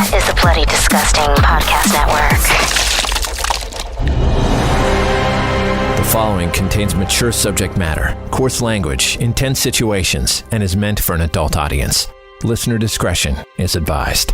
is the Bloody Disgusting Podcast Network. The following contains mature subject matter, coarse language, intense situations, and is meant for an adult audience. Listener discretion is advised.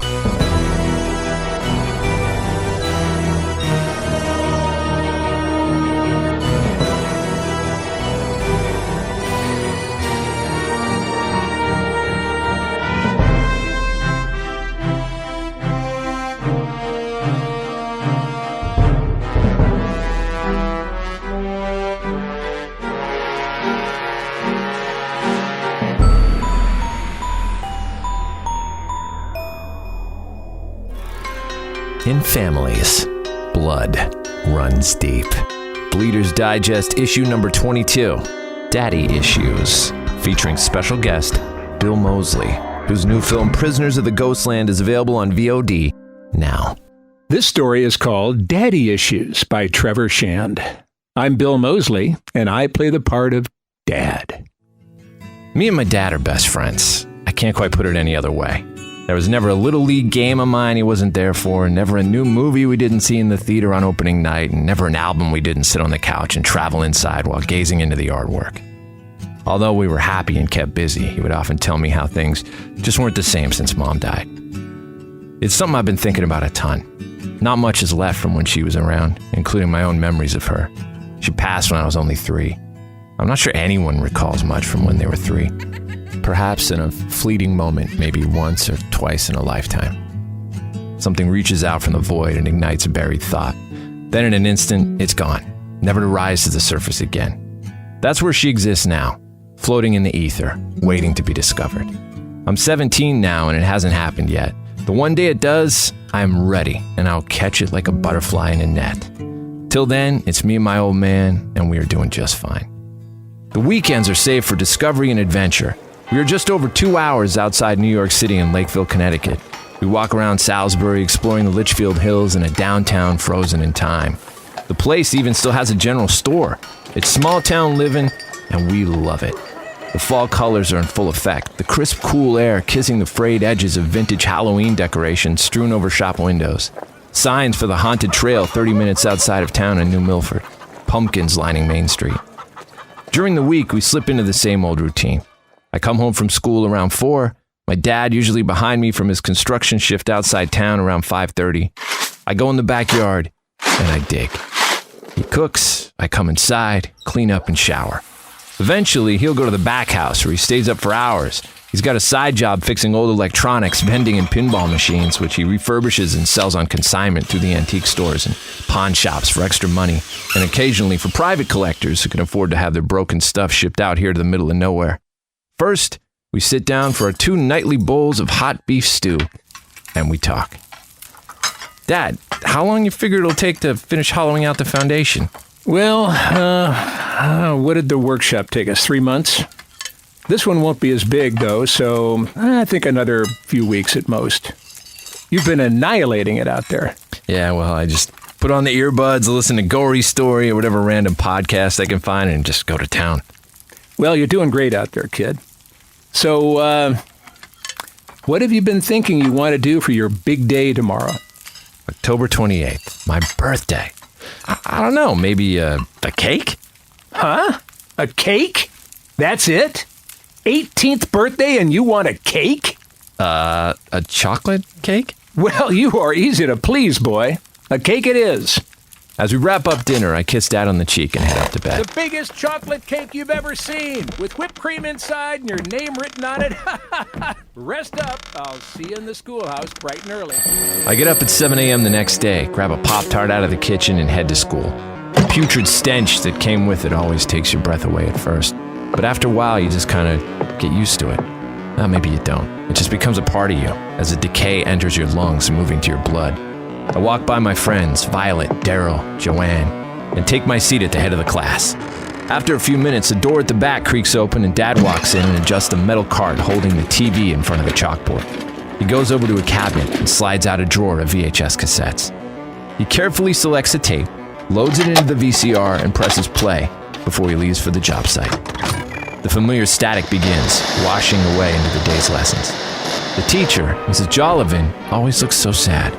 In families, blood runs deep. Bleeder's Digest issue number 22, Daddy Issues, featuring special guest Bill Moseley, whose new film Prisoners of the Ghostland is available on VOD now. This story is called Daddy Issues by TREVOR Shand. I'm Bill Moseley, and I play the part of Dad. Me and my dad are best friends. I can't quite put it any other way. There was never a Little League game of mine he wasn't there for, never a new movie we didn't see in the theater on opening night, and never an album we didn't sit on the couch and travel inside while gazing into the artwork. Although we were happy and kept busy, he would often tell me how things just weren't the same since Mom died. It's something I've been thinking about a ton. Not much is left from when she was around, including my own memories of her. She passed when I was only 3. I'm not sure anyone recalls much from when they were 3. Perhaps in a fleeting moment, maybe once or twice in a lifetime. Something reaches out from the void and ignites a buried thought. Then in an instant, it's gone, never to rise to the surface again. That's where she exists now, floating in the ether, waiting to be discovered. I'm 17 now and it hasn't happened yet. The one day it does, I am ready and I'll catch it like a butterfly in a net. Till then, it's me and my old man, and we are doing just fine. The weekends are saved for discovery and adventure. We are just over 2 hours outside New York City in Lakeville, Connecticut. We walk around Salisbury, exploring the Litchfield Hills in a downtown frozen in time. The place even still has a general store. It's small town living, and we love it. The fall colors are in full effect, the crisp, cool air kissing the frayed edges of vintage Halloween decorations strewn over shop windows. Signs for the haunted trail 30 minutes outside of town in New Milford. Pumpkins lining Main Street. During the week, we slip into the same old routine. I come home from school around 4. My dad usually behind me from his construction shift outside town around 5:30. I go in the backyard and I dig. He cooks, I come inside, clean up and shower. Eventually, he'll go to the back house where he stays up for hours. He's got a side job fixing old electronics, vending and pinball machines, which he refurbishes and sells on consignment through the antique stores and pawn shops for extra money, and occasionally for private collectors who can afford to have their broken stuff shipped out here to the middle of nowhere. First, we sit down for our 2 nightly bowls of hot beef stew, and we talk. Dad, how long you figure it'll take to finish hollowing out the foundation? Well, what did the workshop take us, 3 months? This one won't be as big, though, so I think another few weeks at most. You've been annihilating it out there. Yeah, well, I just put on the earbuds, listen to Gory Story or whatever random podcast I can find, and just go to town. Well, you're doing great out there, kid. So, what have you been thinking you want to do for your big day tomorrow? October 28th, my birthday. I don't know, maybe a cake? Huh? A cake? That's it? 18th birthday and you want a cake? A chocolate cake? Well, you are easy to please, boy. A cake it is. As we wrap up dinner, I kiss Dad on the cheek and head up to bed. The biggest chocolate cake you've ever seen, with whipped cream inside and your name written on it. Rest up. I'll see you in the schoolhouse bright and early. I get up at 7 a.m. the next day, grab a Pop-Tart out of the kitchen, and head to school. The putrid stench that came with it always takes your breath away at first. But after a while, you just kind of get used to it. Well, maybe you don't. It just becomes a part of you as the decay enters your lungs, moving to your blood. I walk by my friends, Violet, Daryl, Joanne, and take my seat at the head of the class. After a few minutes, the door at the back creaks open and Dad walks in and adjusts a metal cart holding the TV in front of the chalkboard. He goes over to a cabinet and slides out a drawer of VHS cassettes. He carefully selects a tape, loads it into the VCR, and presses play before he leaves for the job site. The familiar static begins, washing away into the day's lessons. The teacher, Mrs. Jollivin, always looks so sad.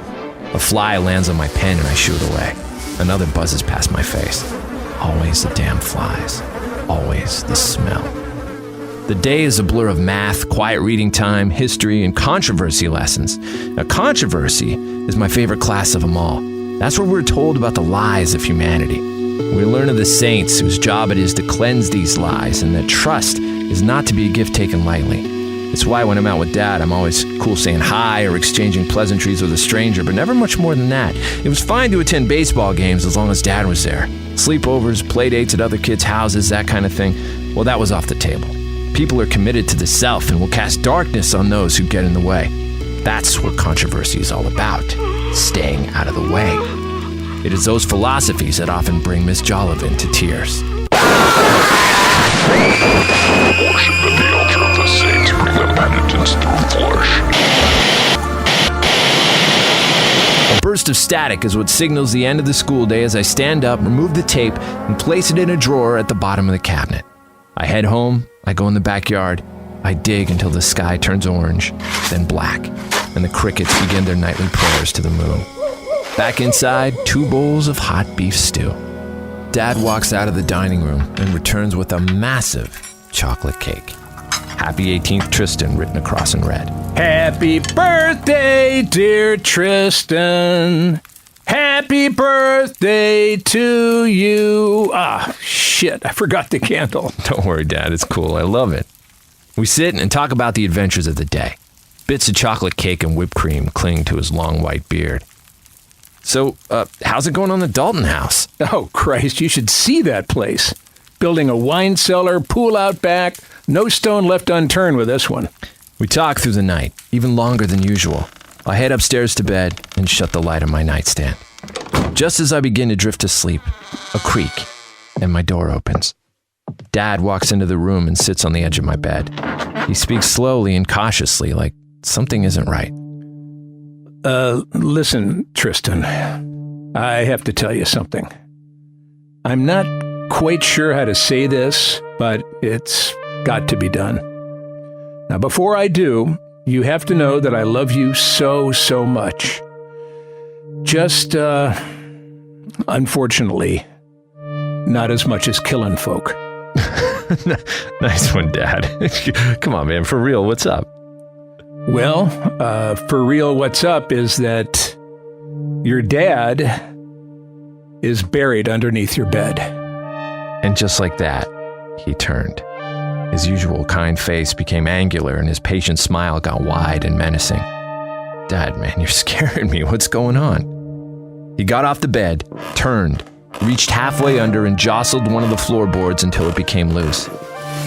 A fly lands on my pen and I shoo it away. Another buzzes past my face. Always the damn flies. Always the smell. The day is a blur of math, quiet reading time, history, and controversy lessons. Now, controversy is my favorite class of them all. That's where we're told about the lies of humanity. We learn of the saints whose job it is to cleanse these lies, and that trust is not to be a gift taken lightly. It's why when I'm out with Dad, I'm always cool saying hi or exchanging pleasantries with a stranger, but never much more than that. It was fine to attend baseball games as long as Dad was there. Sleepovers, playdates at other kids' houses, that kind of thing, well, that was off the table. People are committed to the self and will cast darkness on those who get in the way. That's what controversy is all about, staying out of the way. It is those philosophies that often bring Miss Jollivin to tears. Worship at the altar of the saints, bring them penitence through flesh. A burst of static is what signals the end of the school day as I stand up, remove the tape, and place it in a drawer at the bottom of the cabinet. I head home, I go in the backyard, I dig until the sky turns orange, then black, and the crickets begin their nightly prayers to the moon. Back inside, 2 bowls of hot beef stew. Dad walks out of the dining room and returns with a massive chocolate cake. Happy 18th Tristan written across in red. Happy birthday, dear Tristan. Happy birthday to you. Ah, shit, I forgot the candle. Don't worry, Dad, it's cool. I love it. We sit and talk about the adventures of the day. Bits of chocolate cake and whipped cream cling to his long white beard. So, how's it going on the Dalton house? Oh, Christ, you should see that place. Building a wine cellar, pool out back, no stone left unturned with this one. We talk through the night, even longer than usual. I head upstairs to bed and shut the light on my nightstand. Just as I begin to drift to sleep, a creak, and my door opens. Dad walks into the room and sits on the edge of my bed. He speaks slowly and cautiously, like something isn't right. Listen, Tristan, I have to tell you something. I'm not quite sure how to say this, but it's got to be done. Now, before I do, you have to know that I love you so, so much. Just, unfortunately, not as much as killing folk. Nice one, Dad. Come on, man, for real, what's up? Well, for real, what's up is that your dad is buried underneath your bed. And just like that, he turned. His usual kind face became angular and his patient smile got wide and menacing. Dad, man, you're scaring me. What's going on? He got off the bed, turned, reached halfway under and jostled one of the floorboards until it became loose.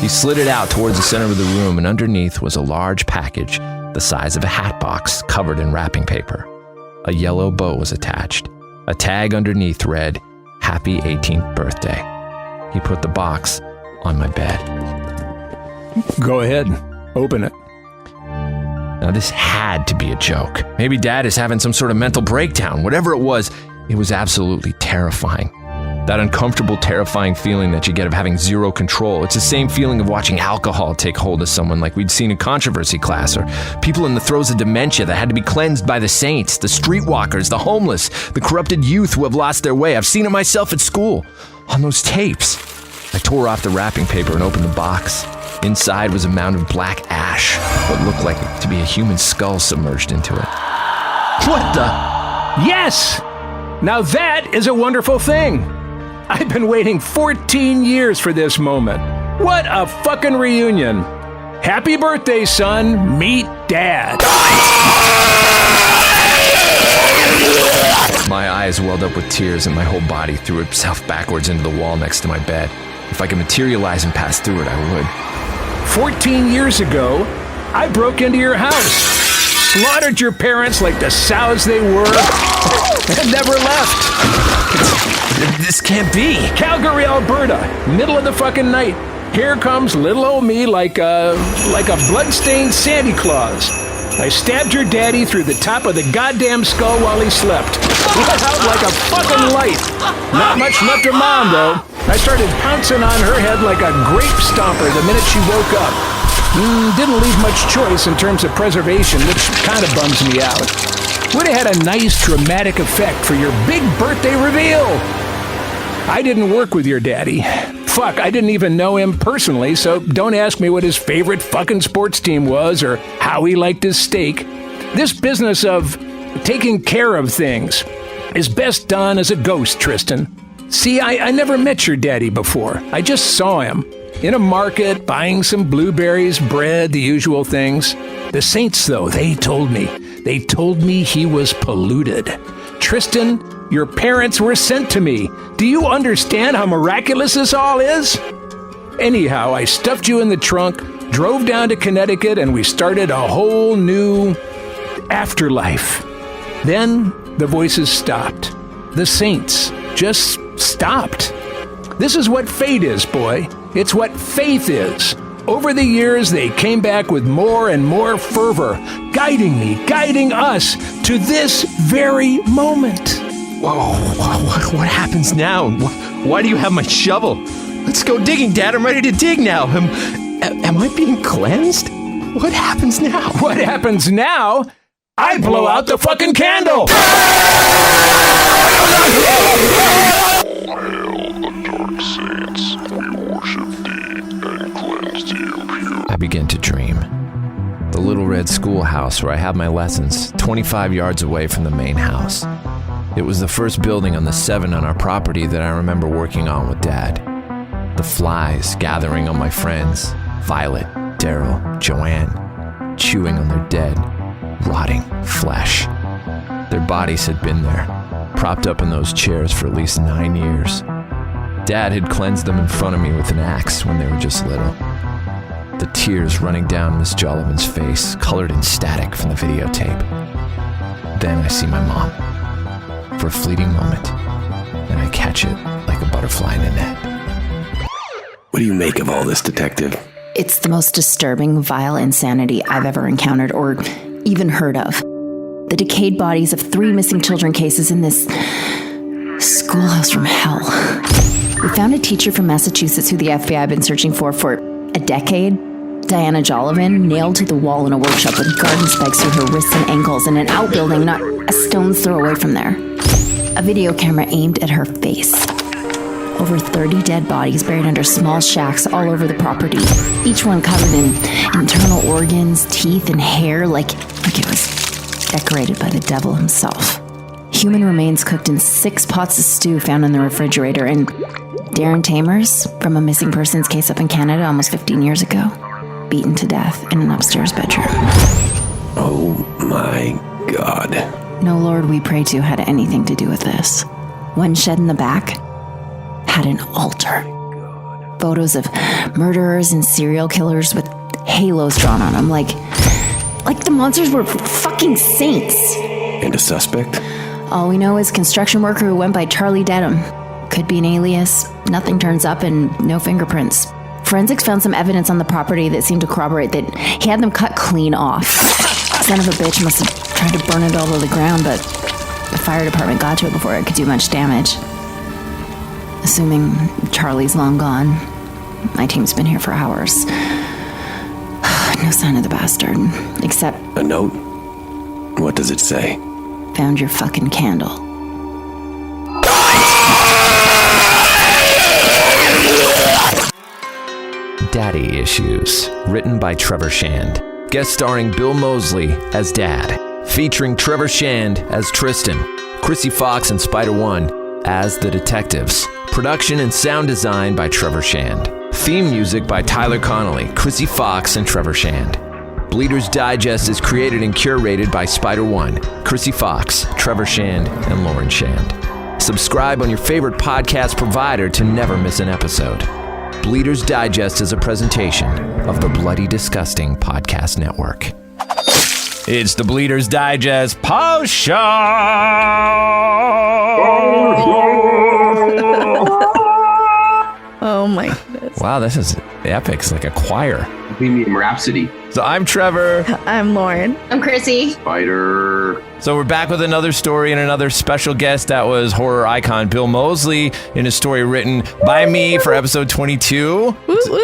He slid it out towards the center of the room, and underneath was a large package the size of a hat box covered in wrapping paper. A yellow bow was attached. A tag underneath read, "Happy 18th birthday." He put the box on my bed. Go ahead, open it. Now this had to be a joke. Maybe Dad is having some sort of mental breakdown. Whatever it was absolutely terrifying. That uncomfortable, terrifying feeling that you get of having zero control. It's the same feeling of watching alcohol take hold of someone like we'd seen in controversy class, or people in the throes of dementia that had to be cleansed by the saints, the streetwalkers, the homeless, the corrupted youth who have lost their way. I've seen it myself at school, on those tapes. I tore off the wrapping paper and opened the box. Inside was a mound of black ash, what looked like to be a human skull submerged into it. What the? Yes! Now that is a wonderful thing. I've been waiting 14 years for this moment. What a fucking reunion. Happy birthday, son. Meet Dad. My eyes welled up with tears and my whole body threw itself backwards into the wall next to my bed. If I could materialize and pass through it, I would. 14 years ago, I broke into your house, slaughtered your parents like the sows they were, and never left. This can't be. Calgary, Alberta, middle of the fucking night. Here comes little old me like a bloodstained Santa Claus. I stabbed your daddy through the top of the goddamn skull while he slept. Let out like a fucking light. Not much left of Mom, though. I started pouncing on her head like a grape stomper the minute she woke up. Didn't leave much choice in terms of preservation, which kind of bums me out. Would have had a nice dramatic effect for your big birthday reveal. I didn't work with your daddy. Fuck, I didn't even know him personally, so don't ask me what his favorite fucking sports team was or how he liked his steak. This business of taking care of things is best done as a ghost, Tristan. See, I never met your daddy before. I just saw him in a market buying some blueberries, bread, the usual things. The saints, though, they told me he was polluted. Tristan, your parents were sent to me. Do you understand how miraculous this all is? Anyhow, I stuffed you in the trunk, drove down to Connecticut, and we started a whole new afterlife. Then the voices stopped. The saints just stopped. This is what fate is, boy. It's what faith is. Over the years, they came back with more and more fervor, guiding me, guiding us to this very moment. Whoa, what happens now? Why do you have my shovel? Let's go digging, Dad. I'm ready to dig now. Am I being cleansed? What happens now? What happens now? I blow out the fucking candle! I begin to dream. The little red schoolhouse where I have my lessons, 25 yards away from the main house. It was the first building on the 7 on our property that I remember working on with Dad. The flies gathering on my friends, Violet, Daryl, Joanne, chewing on their dead, rotting flesh. Their bodies had been there, propped up in those chairs for at least 9 years. Dad had cleansed them in front of me with an axe when they were just little. The tears running down Miss Jollivan's face, colored in static from the videotape. Then I see my mom. For a fleeting moment, and I catch it like a butterfly in a net. What do you make of all this, Detective? It's the most disturbing, vile insanity I've ever encountered or even heard of. The decayed bodies of 3 missing children cases in this schoolhouse from hell. We found a teacher from Massachusetts who the FBI had been searching for a decade. Diana Jollivan, nailed to the wall in a workshop with garden spikes through her wrists and ankles in an outbuilding not a stone's throw away from there. A video camera aimed at her face. Over 30 dead bodies buried under small shacks all over the property, each one covered in internal organs, teeth, and hair like it was decorated by the devil himself. Human remains cooked in 6 pots of stew found in the refrigerator, and Darren Tamers, from a missing persons case up in Canada almost 15 years ago, beaten to death in an upstairs bedroom. Oh my God. No Lord we pray to had anything to do with this. One shed in the back had an altar. Photos of murderers and serial killers with halos drawn on them, like the monsters were fucking saints. And a suspect? All we know is construction worker who went by Charlie Dedham. Could be an alias. Nothing turns up and no fingerprints. Forensics found some evidence on the property that seemed to corroborate that he had them cut clean off. Son of a bitch must have tried to burn it all to the ground, but the fire department got to it before it could do much damage. Assuming Charlie's long gone, my team's been here for hours. No sign of the bastard, except... A note? What does it say? Found your fucking candle. Daddy Issues, written by Trevor Shand. Guest starring Bill Moseley as Dad. Featuring Trevor Shand as Tristan. Chrissy Fox and Spider-One as the detectives. Production and sound design by Trevor Shand. Theme music by Tyler Connolly, Chrissy Fox, and Trevor Shand. Bleeder's Digest is created and curated by Spider-One, Chrissy Fox, Trevor Shand, and Lauren Shand. Subscribe on your favorite podcast provider to never miss an episode. Bleeder's Digest is a presentation of the Bloody Disgusting Podcast Network. It's the Bleeder's Digest Post Show! Oh my goodness. Wow, this is epic. It's like a choir. Bohemian Rhapsody. So I'm Trevor. I'm Lauren. I'm Chrissy. Spider. So we're back with another story and another special guest. That was horror icon Bill Moseley in a story written by me for episode 22.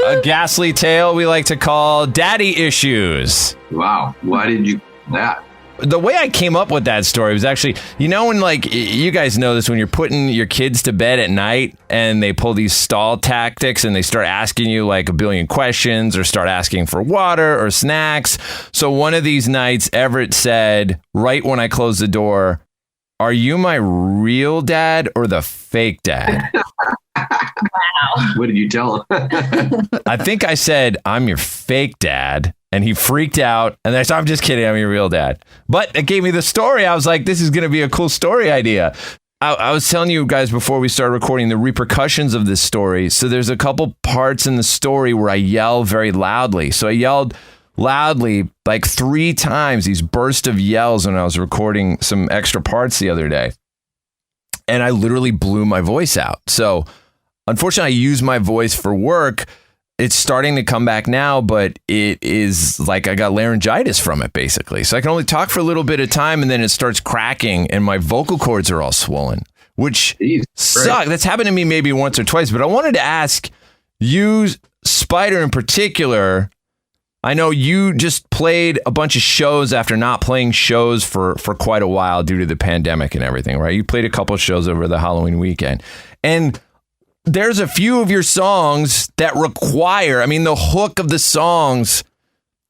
A ghastly tale we like to call Daddy Issues. Wow. Why did you do that? The way I came up with that story was actually, you know, when like, you guys know this, when you're putting your kids to bed at night and they pull these stall tactics and they start asking you like a billion questions or start asking for water or snacks. So one of these nights, Everett said, right when I closed the door, "Are you my real dad or the fake dad?" Wow. What did you tell him? I think I said, "I'm your fake dad." And he freaked out. And I said, "I'm just kidding. I'm your real dad." But it gave me the story. I was like, this is going to be a cool story idea. I was telling you guys before we started recording the repercussions of this story. So there's a couple parts in the story where I yell very loudly. So I yelled loudly like 3 times, these bursts of yells, when I was recording some extra parts the other day. And I literally blew my voice out. So unfortunately, I use my voice for work. It's starting to come back now, but it is like I got laryngitis from it, basically. So I can only talk for a little bit of time, and then it starts cracking, and my vocal cords are all swollen, which sucks. That's happened to me maybe once or twice, but I wanted to ask you, Spider in particular. I know you just played a bunch of shows after not playing shows for quite a while due to the pandemic and everything, right? You played a couple of shows over the Halloween weekend, and there's a few of your songs that require, I mean, the hook of the songs,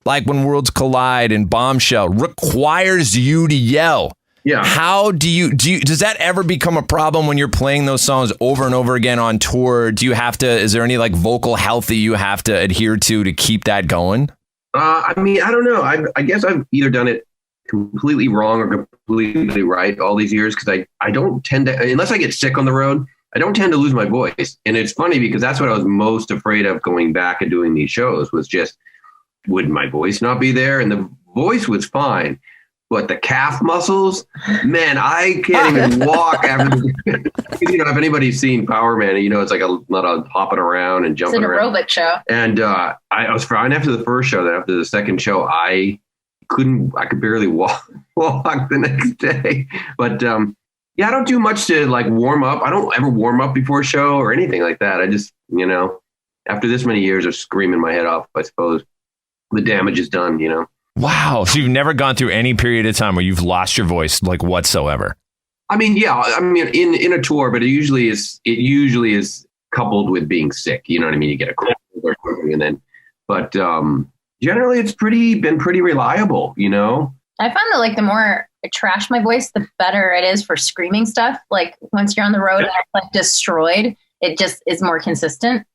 like When Worlds Collide and Bombshell, requires you to yell. Yeah. How does that ever become a problem when you're playing those songs over and over again on tour? Do you have to, is there any like vocal health that you have to adhere to keep that going? I mean, I don't know. I guess I've either done it completely wrong or completely right all these years, because I don't tend to, unless I get sick on the road, I don't tend to lose my voice. And it's funny because that's what I was most afraid of going back and doing these shows, was just, would my voice not be there? And the voice was fine, but the calf muscles, man, I can't even walk after. You know, if anybody's seen Power Man, you know, it's like a lot of hopping around and jumping around. It's an aerobic show. And I was fine after the first show. Then after the second show, I could barely walk the next day. But yeah, I don't do much to like warm up. I don't ever warm up before a show or anything like that. I just, you know, after this many years of screaming my head off, I suppose the damage is done, you know. Wow. So you've never gone through any period of time where you've lost your voice like whatsoever? I mean, yeah, I mean, in a tour, but it usually is coupled with being sick. You know what I mean? You get a cold or something, and then, but generally it's been pretty reliable, you know. I found that like the more I trash my voice, the better it is for screaming stuff. Like once you're on the road and it's like destroyed, it just is more consistent.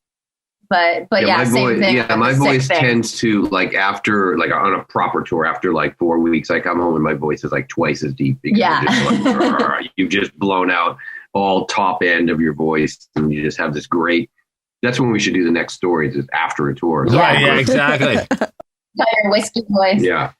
But yeah, same thing. Yeah, my voice tends to like after like on a proper tour after like 4 weeks, I come home and my voice is like twice as deep. Because just you've just blown out all top end of your voice, and you just have this great. That's when we should do the next stories, is after a tour. Yeah, exactly. Your whiskey voice. Yeah.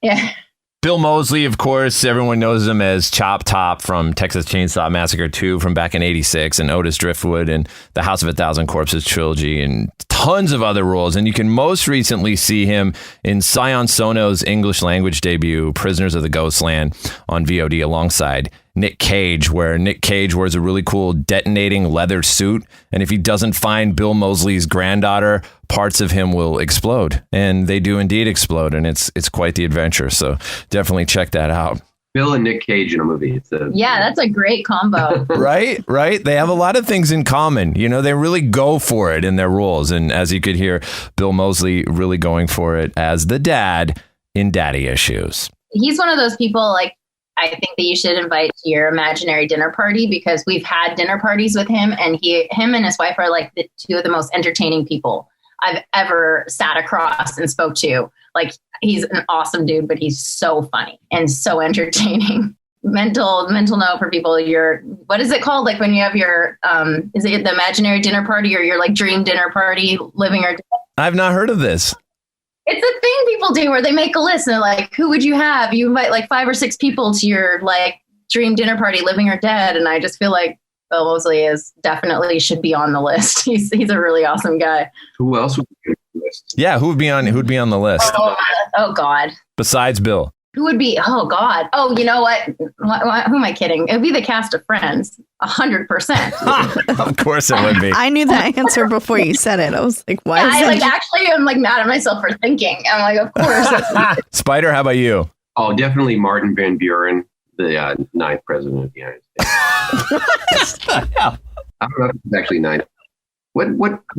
Bill Moseley, of course, everyone knows him as Chop Top from Texas Chainsaw Massacre 2 from back in '86, and Otis Driftwood and the House of a Thousand Corpses trilogy, and tons of other roles. And you can most recently see him in Sion Sono's English language debut, Prisoners of the Ghostland, on VOD alongside Nick Cage, where Nick Cage wears a really cool detonating leather suit. And if he doesn't find Bill Moseley's granddaughter, parts of him will explode. And they do indeed explode. And it's quite the adventure. So definitely check that out. Bill and Nick Cage in a movie. That's a great combo. Right. They have a lot of things in common. You know, they really go for it in their roles. And as you could hear, Bill Moseley really going for it as the dad in Daddy Issues. He's one of those people, like, I think that you should invite to your imaginary dinner party, because we've had dinner parties with him, and him and his wife are like the two of the most entertaining people I've ever sat across and spoke to. Like, he's an awesome dude, but he's so funny and so entertaining. Mental note for people. What is it called? Like when you have your, is it the imaginary dinner party or your like dream dinner party, living or dead? I've not heard of this. It's a thing people do where they make a list and they're like, who would you have? You invite like 5 or 6 people to your like dream dinner party, living or dead. And I just feel like Bill Moseley is definitely should be on the list. He's a really awesome guy. Who else would be on the list? Yeah, who'd be on the list Oh God. besides Bill? Who would be? Oh God. Oh, you know what? Who am I kidding? It would be the cast of Friends. 100%. Of course it would be. I knew that answer before you said it. I was like, why is I that? actually am like mad at myself for thinking. I'm like, of course. Spider, how about you? Oh, definitely Martin Van Buren, the ninth president of the United States. I don't know if it's actually ninth. What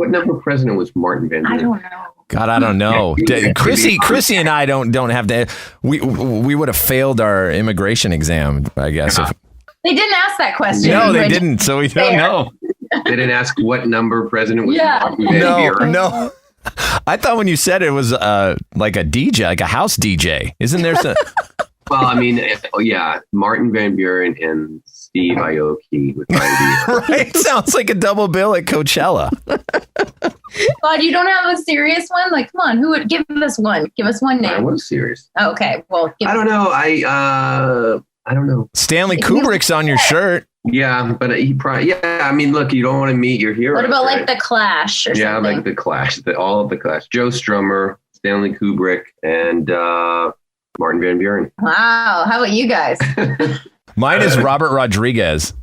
number president was Martin Van Buren? I don't know. God, I don't know. Chrissy and I don't have to. We would have failed our immigration exam, I guess. If, They didn't ask that question. no, they didn't. So we don't know. They didn't ask what number president was Yeah. Martin Van Buren. No. I thought when you said it was like a DJ, like a house DJ. Isn't there some? Well, I mean, yeah, Martin Van Buren and Steve Aoki would probably be. Right? Sounds like a double bill at Coachella. God, you don't have a serious one? Like, come on, who would give us one? Give us one I name. was serious. Oh, okay, well, I don't know. I don't know. Stanley Kubrick's on your shirt. Yeah, but he probably. Yeah, I mean, look, you don't want to meet your hero. What about right? like the Clash or Yeah, something? like the Clash, all of the Clash. Joe Strummer, Stanley Kubrick, and Martin Van Buren. Wow, how about you guys? Mine is Robert Rodriguez.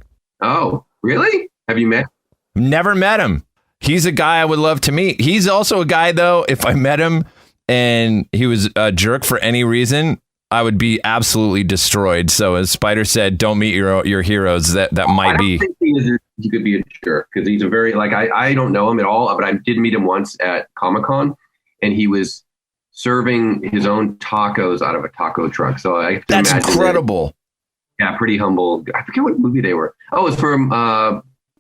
Oh, really? Have you met? Never met him. He's a guy I would love to meet. He's also a guy, though, if I met him and he was a jerk for any reason, I would be absolutely destroyed. So as Spider said, don't meet your heroes. That might be. I don't think he could be a jerk because he's a very, like, I don't know him at all, but I did meet him once at Comic-Con and he was serving his own tacos out of a taco truck. So I have to That's imagine incredible. yeah, pretty humble. I forget what movie they were. Oh, it was from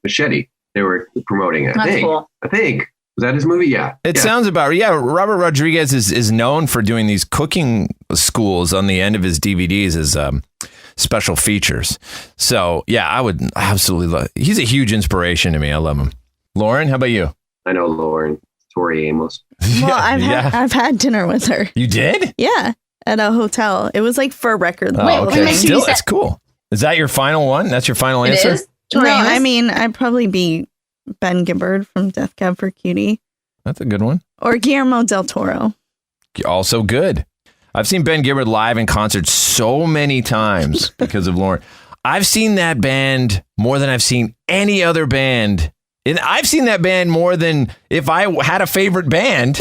Machete. They were promoting it. That's cool. I think. Was that his movie? Yeah. It yeah. sounds about, yeah. Robert Rodriguez is known for doing these cooking schools on the end of his DVDs as special features. So, yeah, I would absolutely love. He's a huge inspiration to me. I love him. Lauren, how about you? I know Lauren. Tori Amos. Well, I've had dinner with her. You did? Yeah, at a hotel. It was like for a record. Oh, okay. wait, Still, you said- that's cool. Is that your final one? That's your final It answer? is? No, Tori Amos? I mean, I'd probably be Ben Gibbard from Death Cab for Cutie That's a good one. or Guillermo del Toro. Also good. I've seen Ben Gibbard live in concert so many times because of Lauren. I've seen that band more than I've seen any other band. And I've seen that band more than if I had a favorite band.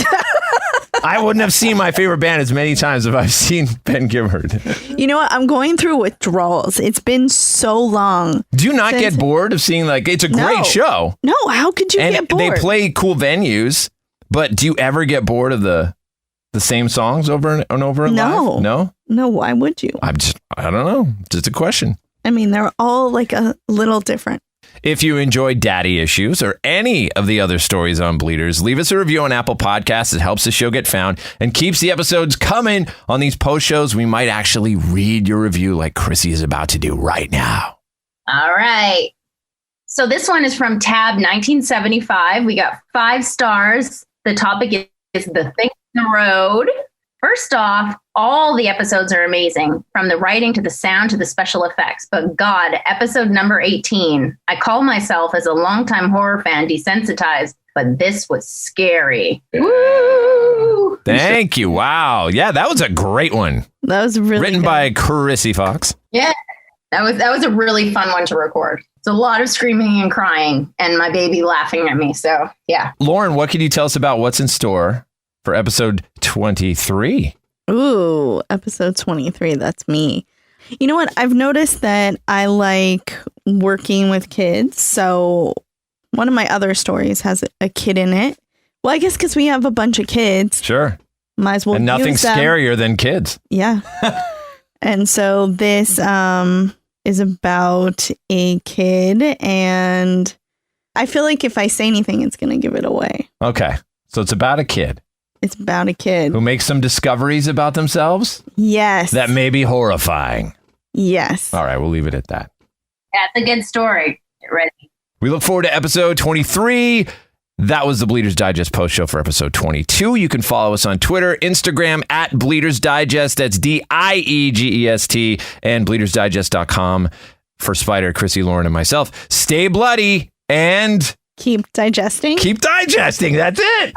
I wouldn't have seen my favorite band as many times if I've seen Ben Gibbard. You know what? I'm going through withdrawals. It's been so long. Do you not Since- get bored of seeing, like, it's a great No. show. No, how could you And get bored? they play cool venues, but do you ever get bored of the same songs over and over and No. live? No? No, why would you? I don't know. Just a question. I mean, they're all like a little different. If you enjoyed Daddy Issues or any of the other stories on Bleeders, leave us a review on Apple Podcasts. It helps the show get found and keeps the episodes coming on these post shows. We might actually read your review like Chrissy is about to do right now. All right. So this one is from Tab 1975. We got 5 stars. The topic is the thing in the road. First off, all the episodes are amazing, from the writing to the sound to the special effects. But God, episode number 18. I call myself, as a longtime horror fan, desensitized, but this was scary. Woo! Thank you. Wow. Yeah, that was a great one. That was really Written good. by Chrissy Fox. Yeah, that was a really fun one to record. It's a lot of screaming and crying, and my baby laughing at me. So yeah. Lauren, what can you tell us about what's in store for episode 23? Ooh, episode 23. That's me. You know what? I've noticed that I like working with kids. So one of my other stories has a kid in it. Well, I guess because we have a bunch of kids. Sure. Might as well And nothing use them. scarier than kids. Yeah. And so this is about a kid. And I feel like if I say anything, it's going to give it away. Okay. So it's about a kid It's about a kid. who makes some discoveries about themselves Yes. that may be horrifying. Yes. All right, we'll leave it at that. That's a good story. Get ready. We look forward to episode 23. That was the Bleeders Digest post show for episode 22. You can follow us on Twitter, Instagram at Bleeders Digest. That's DIEgest and BleedersDigest.com For Spider, Chrissy, Lauren, and myself, stay bloody and Keep digesting. keep digesting. That's it.